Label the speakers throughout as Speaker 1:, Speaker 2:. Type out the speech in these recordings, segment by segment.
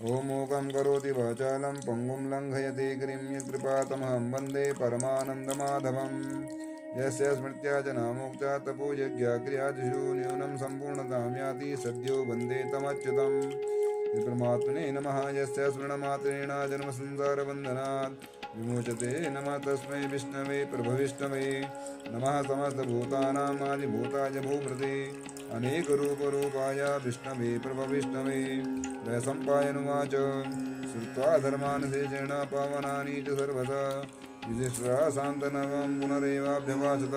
Speaker 1: ॐ मूकं करोति वाचालं पङ्गुं लङ्घयते गिरिं यत्कृपातमहं वन्दे परमानन्दमाधवम् यस्य स्मृत्या जनामुक्ता तपोयज्ञा क्रियादिषु न्यूनं सम्पूर्णतां याति सद्यो वन्दे तमच्युतम् परमात्मने नमः यस्य स्मरणमात्रेण जन्मसंसारबन्धनात् विमोचते नमः तस्मै विष्णवे प्रभविष्णवे नमः समस्तभूतानाम् आदिभूताय भूभृते अनेकरूपरूपाय विष्णवे प्रभविष्णवे वैशम्पायनुवाच श्रुत्वा धर्मानुशेषेण पावनानि च सर्वदा युधिष्ठिरः शान्तनवं पुनरेवाभ्यभाषत।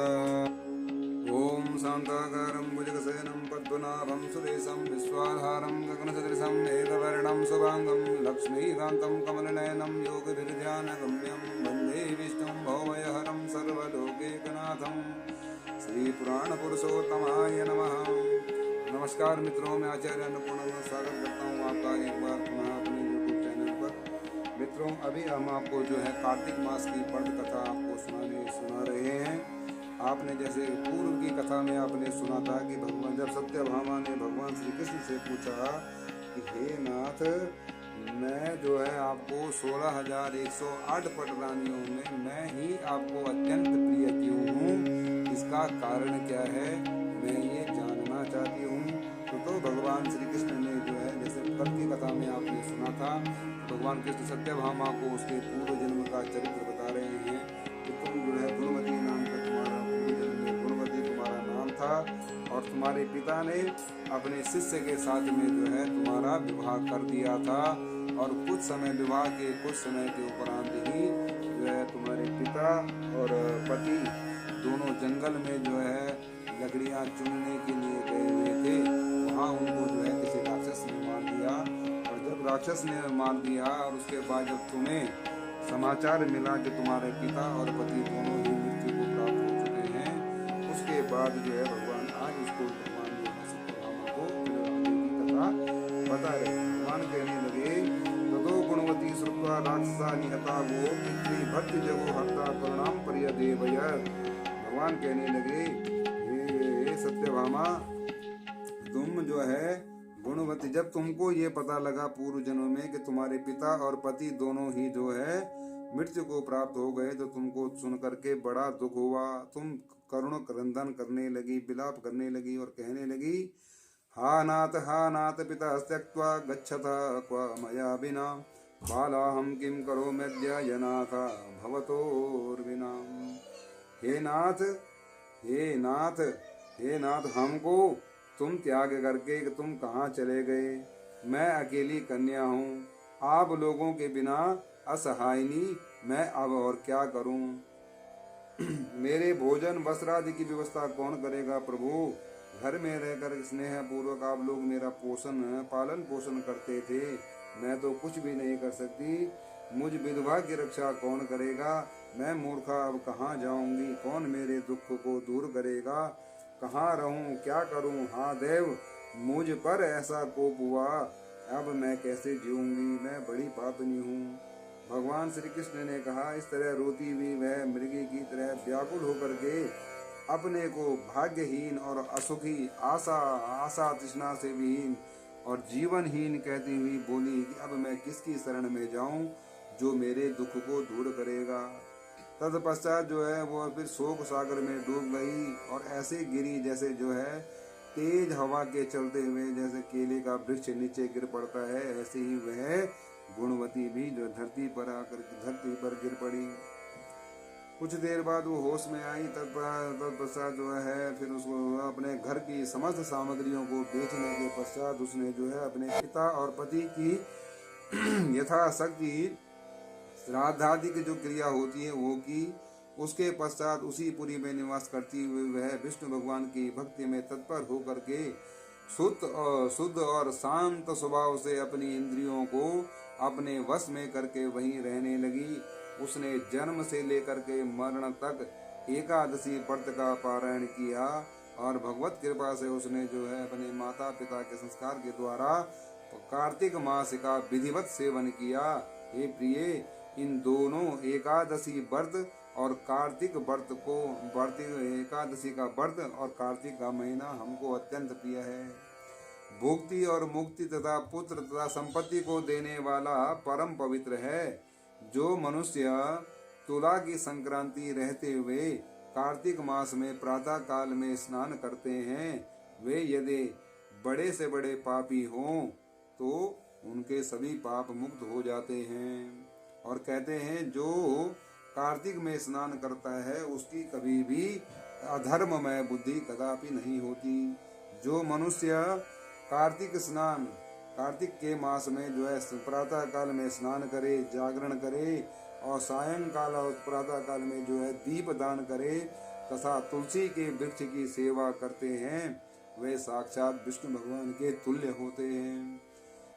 Speaker 1: ॐ शान्ताकारं भुजगशयनं पद्मनाभं सुरेशं विश्वाधारं गगनसदृशं मेघवर्णं शुभाङ्गं लक्ष्मीकान्तं कमलनयनं योगभिर्ध्यानगम्यं वन्दे विष्णुं भवभयहरं सर्वलोकैकनाथं श्रीपुराणपुरुषोत्तमाय नमः। नमस्कार मित्रों, मैं आचार्य अन्नपूर्णा स्वागत करता हूँ आपका एक बार पुनः अपने यूट्यूब चैनल पर। मित्रों, अभी हम आपको जो है कार्तिक मास की व्रत कथा आपको सुना रहे हैं। आपने जैसे पूर्व की कथा में आपने सुना था कि भगवान जब सत्यभामा ने भगवान श्री कृष्ण से पूछा कि हे नाथ, मैं जो है आपको 16,108 पटरानियों में मैं ही आपको अत्यंत प्रिय क्यों हूँ, इसका कारण क्या है, मैं ये जानना चाहती हूँ। तो भगवान श्री कृष्ण ने जो है जैसे कल की कथा में आपने सुना था, भगवान कृष्ण सत्यभामा को उसके पूर्व जन्म का चरित्र बता रहे हैं कि तुम जो है गुणवती नाम का तुम्हारा पूर्व जन्म में गुणवती तुम्हारा नाम था और तुम्हारे पिता ने अपने शिष्य के साथ में जो है तुम्हारा विवाह कर दिया था और कुछ समय विवाह के कुछ समय के उपरांत ही जो है तुम्हारे पिता और पति दोनों जंगल में जो है लकड़ियाँ चुनने के लिए गए हुए थे। वहाँ उनको जो है किसी राक्षस ने मार दिया और जब राक्षस ने मार दिया और उसके बाद जब तुम्हें समाचार मिला कि तुम्हारे पिता और पति दोनों ही मृत्यु को प्राप्त हो चुके हैं, उसके बाद जो है भगवान आज उसको भगवान जो है सत्यभामा को कथा बता रहे। भगवान कहने लगे, ततो गुणवती श्रुत्वा राक्षसा निहता वो पितृभट्ट जगो हत्ता करुणाम पर्यदेवयत्। भगवान कहने लगे, हे सत्यभामा, तुम जो है गुणवती, जब तुमको ये पता लगा पूर्व जन्म में कि तुम्हारे पिता और पति दोनों ही जो है मृत्यु को प्राप्त हो गए, तो तुमको सुन करके बड़ा दुख हुआ। तुम करुण क्रंदन करने लगी, विलाप करने लगी और कहने लगी, हा नाथ पिता त्यक्त्वा गच्छत क्व मया विना बालाहं किं करोम्यद्य यनाथ भवतोर्विना। हे नाथ, हे नाथ, हे नाथ, हमको तुम त्याग करके तुम कहाँ चले गए? मैं अकेली कन्या हूँ, आप लोगों के बिना असहायनी मैं अब और क्या करूँ? मेरे भोजन वस्त्रादि की व्यवस्था कौन करेगा प्रभु? घर में रहकर स्नेह पूर्वक आप लोग मेरा पालन पोषण करते थे, मैं तो कुछ भी नहीं कर सकती। मुझ विधवा की रक्षा कौन करेगा? मैं मूर्खा अब कहाँ जाऊंगी? कौन मेरे दुख को दूर करेगा? कहाँ रहूं, क्या करूं? हाँ देव, मुझ पर ऐसा कोप हुआ, अब मैं कैसे जीऊंगी? मैं बड़ी पापनी हूँ। भगवान श्री कृष्ण ने कहा, इस तरह रोती हुई वह मृगी की तरह व्याकुल होकर के अपने को भाग्यहीन और असुखी, आशा तृष्णा से विहीन और जीवनहीन कहती हुई बोली कि अब मैं किसकी शरण में जाऊं जो मेरे दुख को दूर करेगा। तत्पश्चात जो है वो फिर शोक सागर में डूब गई और ऐसे गिरी जैसे जो है तेज हवा के चलते हुए जैसे केले का वृक्ष नीचे गिर पड़ता है, ऐसे ही वह गुणवती भी जो धरती पर गिर पड़ी। कुछ देर बाद वो होश में आई। तत्पश्चात जो है फिर उसको अपने घर की समस्त सामग्रियों को बेचने के पश्चात उसने जो है अपने पिता और पति की यथाशक्ति श्राद्धादि की जो क्रिया होती है वो की। उसके पश्चात उसी पुरी में निवास करती हुई वह विष्णु भगवान की भक्ति में तत्पर होकर के शुद्ध और शांत स्वभाव से अपनी इंद्रियों को अपने वश में करके वहीं रहने लगी। उसने जन्म से लेकर के मरण तक एकादशी व्रत का पारायण किया और भगवत कृपा से उसने जो है अपने माता पिता के संस्कार के द्वारा कार्तिक मास का विधिवत सेवन किया। हे प्रिय, इन दोनों एकादशी व्रत और कार्तिक एकादशी का व्रत और कार्तिक का महीना हमको अत्यंत प्रिय है। भुक्ति और मुक्ति तथा पुत्र तथा संपत्ति को देने वाला परम पवित्र है। जो मनुष्य तुला की संक्रांति रहते हुए कार्तिक मास में प्रातः काल में स्नान करते हैं, वे यदि बड़े से बड़े पापी हों तो उनके सभी पाप मुक्त हो जाते हैं। और कहते हैं जो कार्तिक में स्नान करता है उसकी कभी भी अधर्ममय बुद्धि कदापि नहीं होती। जो मनुष्य कार्तिक के मास में जो है प्रातः काल में स्नान करे, जागरण करे और सायंकाल और प्रातः काल में जो है दीप दान करे तथा तुलसी के वृक्ष की सेवा करते हैं, वे साक्षात विष्णु भगवान के तुल्य होते हैं।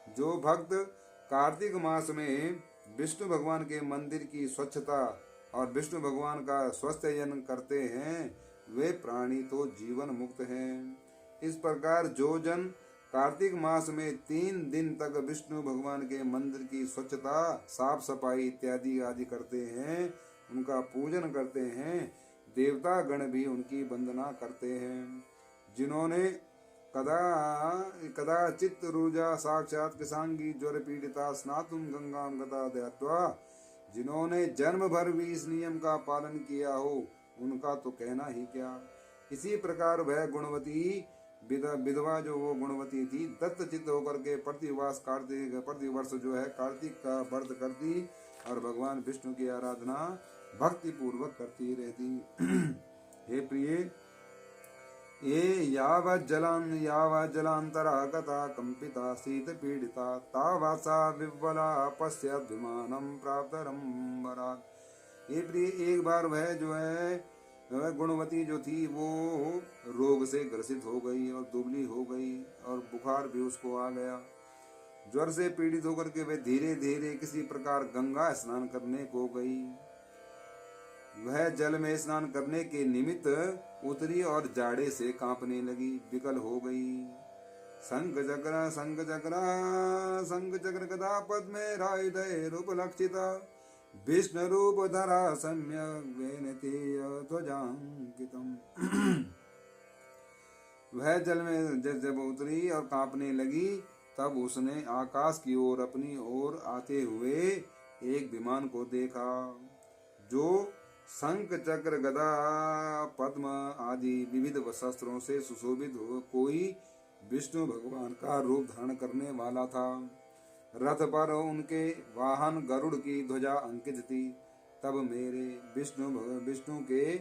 Speaker 1: जो भक्त कार्तिक मास में विष्णु भगवान के मंदिर की स्वच्छता और विष्णु भगवान का स्वास्थ्ययन करते हैं, वे प्राणी तो जीवन मुक्त हैं। इस प्रकार जो जन कार्तिक मास में 3 दिन तक विष्णु भगवान के मंदिर की स्वच्छता, साफ सफाई इत्यादि आदि करते हैं, उनका पूजन करते हैं, देवता गण भी उनकी वंदना करते हैं। जिन्होंने कदाचित रुजा साक्षात किसांगी ज्वर पीड़िता स्नातुम गंगा गता दयात्वा, जिन्होंने जन्म भर भी इस नियम का पालन किया हो, उनका तो कहना ही क्या। इसी प्रकार वह गुणवती विधवा जो वो गुणवती थी, दत्तचित्त होकर के प्रतिवर्ष जो है कार्तिक का व्रत करती और भगवान विष्णु की आराधना भक्ति पूर्वक करती रहती। हे प्रिय, ये यावत् जलांतरा गता कंपिता शीत पीड़िता तावासा विह्वला पश्यत विमानम प्राप्तरम वरात्। ये प्रिय, एक बार वह जो है गुणवती जो थी वो रोग से ग्रसित हो गई और दुबली हो गई और बुखार भी उसको आ गया। ज्वर से पीड़ित होकर के वे धीरे धीरे किसी प्रकार गंगा स्नान करने को गई। वह जल में स्नान करने के निमित्त उतरी और जाड़े से कांपने लगी, विकल हो गई। संग चक्र गदा पद्मे रायुधे रूप लक्षिता विष्णु रूप धरा सम्यक वेनतीय ध्वजांकितम। वह जल में जब उतरी और कांपने लगी, तब उसने आकाश की ओर अपनी ओर आते हुए एक विमान को देखा जो शंख चक्र गदा पद्म आदि विविध शस्त्रों से सुशोभित हो कोई विष्णु भगवान का रूप धारण करने वाला था। रथ पर उनके वाहन गरुड़ की ध्वजा अंकित थी। तब मेरे विष्णु के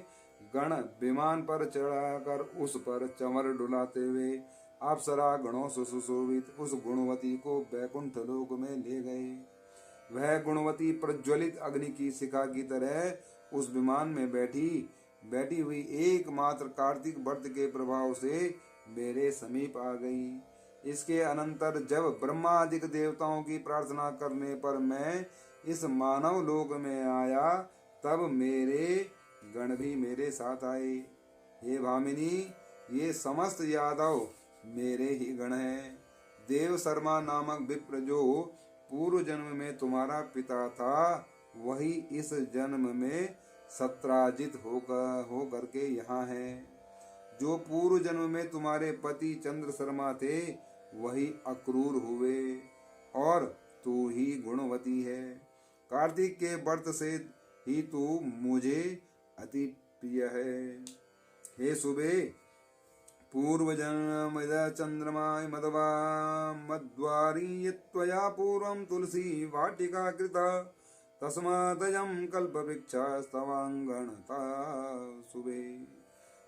Speaker 1: गण विमान पर चढ़ाकर उस पर चमर डुलाते हुए अप्सरा गणों से सुशोभित उस गुणवती को बैकुंठ लोक में ले गए। वह गुणवती प्रज्वलित अग्नि की शिखा की तरह उस विमान में बैठी हुई एकमात्र कार्तिक व्रत के प्रभाव से मेरे समीप आ गई। इसके अनंतर जब ब्रह्मादिक देवताओं की प्रार्थना करने पर मैं इस मानव लोक में आया, तब मेरे गण भी मेरे साथ आए। हे भामिनी, ये समस्त यादव मेरे ही गण हैं। देव शर्मा नामक विप्र जो पूर्व जन्म में तुम्हारा पिता था, वही इस जन्म में सत्राजित हो करके यहाँ है। जो पूर्व जन्म में तुम्हारे पति चंद्र शर्मा थे, वही अक्रूर हुए और तू ही गुणवती है। कार्तिक के व्रत से ही तू मुझे अति प्रिय है। हे सुबे, पूर्व जन्म चंद्रमा मदवा मद्वारी त्वया पूर्वं तुलसी वाटिका कृता तस्मादयं कल्पवृक्षस्तवांगणता सुबे।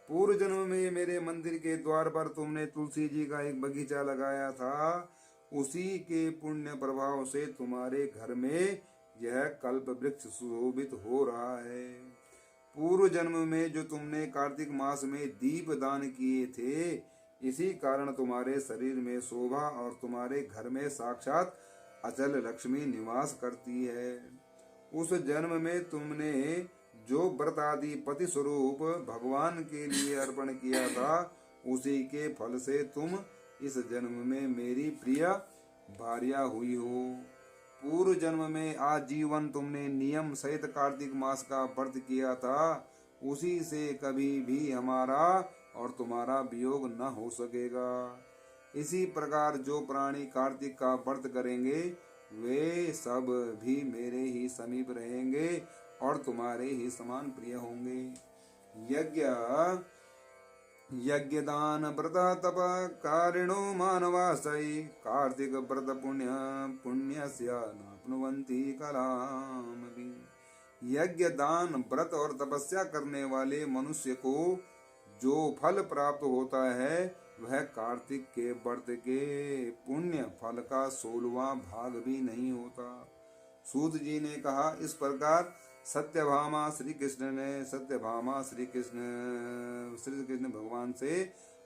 Speaker 1: पूर्व जन्म में मेरे मंदिर के द्वार पर तुमने तुलसी जी का एक बगीचा लगाया था। उसी के पुण्य प्रभाव से तुम्हारे घर में यह कल्प वृक्ष सुशोभित हो रहा है। पूर्व जन्म में जो तुमने कार्तिक मास में दीप दान किए थे, इसी कारण तुम्हारे शरीर में शोभा और तुम्हारे घर में साक्षात अचल लक्ष्मी निवास करती है। उस जन्म में तुमने जो व्रत आदि पति स्वरूप भगवान के लिए अर्पण किया था, उसी के फल से तुम इस जन्म में मेरी प्रिय भार्या हुई हो। पूर्व जन्म में आजीवन तुमने नियम सहित कार्तिक मास का व्रत किया था, उसी से कभी भी हमारा और तुम्हारा वियोग न हो सकेगा। इसी प्रकार जो प्राणी कार्तिक का व्रत करेंगे वे सब भी मेरे ही समीप रहेंगे और तुम्हारे ही समान प्रिय होंगे। यज्ञ दान व्रत तप कारिणो मानवासई कार्तिक व्रत पुण्यस्य नाप्नुवन्ति कलामपि। यज्ञ दान व्रत और तपस्या करने वाले मनुष्य को जो फल प्राप्त होता है वह कार्तिक के व्रत के पुण्य फल का 16वां भाग भी नहीं होता। सूत जी ने कहा, इस प्रकार सत्यभामा श्री कृष्ण भगवान से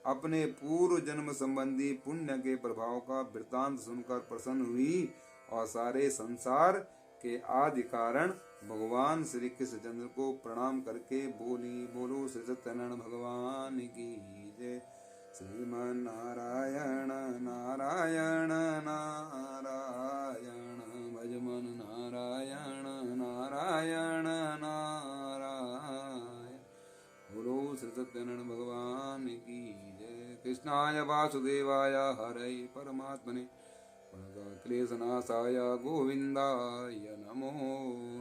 Speaker 1: अपने पूर्व जन्म संबंधी पुण्य के प्रभाव का वृत्तांत सुनकर प्रसन्न हुई और सारे संसार के आदि कारण भगवान श्री कृष्ण चंद्र को प्रणाम करके बोली, बोलो श्री सत्यनारायण भगवान की जय। श्रीमन नारायण नारायण नारायण भजमन नारायण नारायण नारायण। बोलो श्री सत्यनारायण भगवान की जय। कृष्णाय वासुदेवाय हरे परमात्मने क्लेशनाशाय गोविंदाय नमो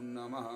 Speaker 1: नमः।